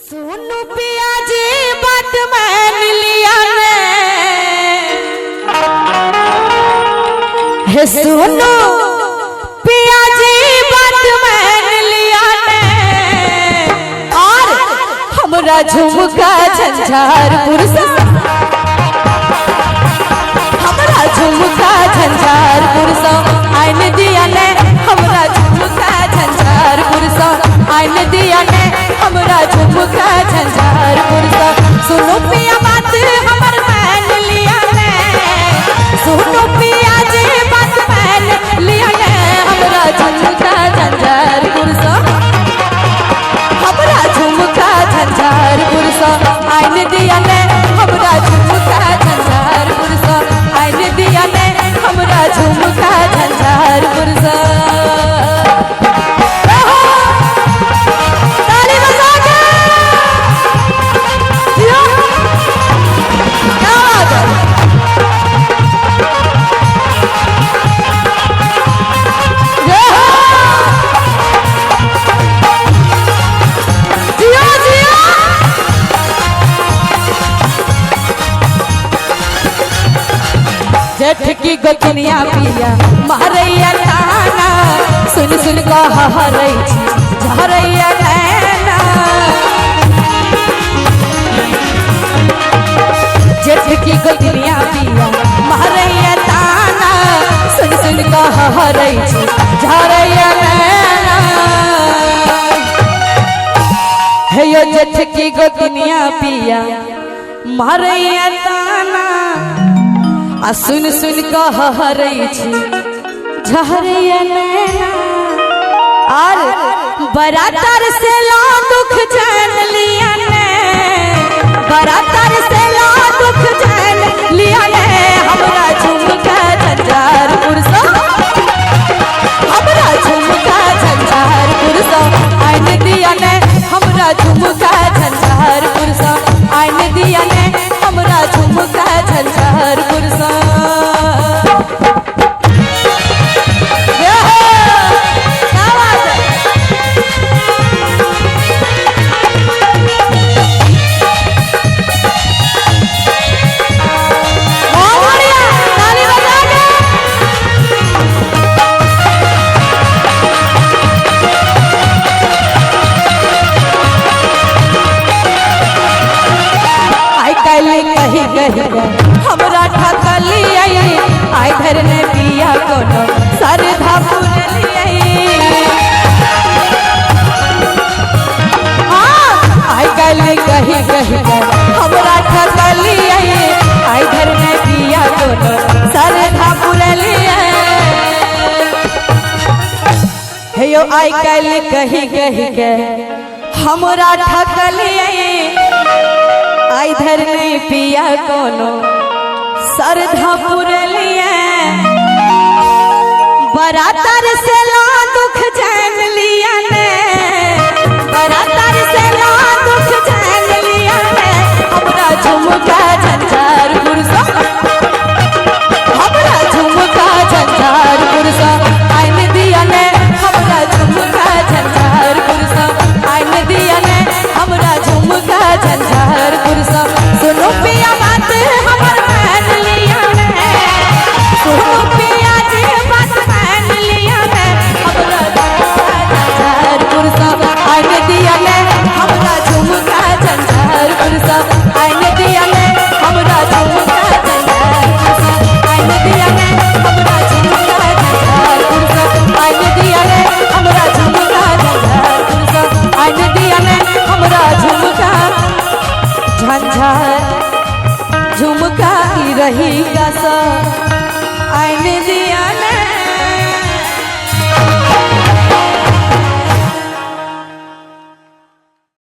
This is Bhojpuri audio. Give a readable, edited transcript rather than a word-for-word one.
सुनो पिया जी बात मान लिया है, सुनो पिया जी बात मान लिया और हमरा झुमका झंझारपुर से, हमरा झुमका झंझारपुर से आइन दिया ने, हमरा झुमका झंझारपुर से आइन दिया ने, हमरा झुमका झंझारपुर से। सुनो पिया बात हमर मान लिया ने, सुनो पिया जी बात मान लिया ने, हमरा झुमका झंझारपुर से, हमरा झुमका झंझारपुर से आइन दिया ने, हमरा झुमका झंझारपुर से आइन दिया ने, हमरा झुमका झंझारपुर से। जेठ की गोतनिया पिया मारैया ताना, सुन सुन कह हरै झरैया नैना। जेठ की गोतनिया पिया मारैया ताना, सुन सुन कह हरै झरैया नैना। हे यो जेठ की गोतनिया पिया मारैया ताना, आ सुन सुन कह हरै झरैया नैना। और बरातर से ला दुख जान लिया ने, बरातर से ला दुख जान लिया ने, हमरा झुमका झंझारपुर से, हमरा झुमका झंझारपुर से आइन दिया ने, हमरा झुमका झंझारपुर से आइन दिया ने, हमरा झुमका झंझारपुर से। कही कही हमरा ठकली आई घर ने पिया कोनो सरधा पुरलिए। आई कल कही कही हमरा ठकली आई घर ने पिया कोनो सरधा पुरलिए। हे यो आई कल कही कही हमरा ठकली आई धर नहीं पिया कोनो सरधा पुरलिए। बरातर से ला दुख जान लिया ने, बरातर से ला दुख जान लिया ने, हमरा झुमका झंझारपुर से, हमरा झुमका झंझारपुर से आइन दिया ने, हमरा झुमका झंझारपुर से आइन दिया ने, हमरा झुमका झंझारपुर से। सुनो पिया बात हमर मान लिया ने, सुनो पिया जी बात मान लिया ने, हमरा झंझारपुर से आइन दिया ने, हमरा झुमका झंझारपुर से आइन दिया ने, हमरा झुमका झंझारपुर से आइन दिया ने, हमरा झुमका झंझारपुर से आइन दिया ने, हमरा झुमका झंझारपुर से आइन दिया ने, हमरा झुमका झंझार झुमका रही का सा।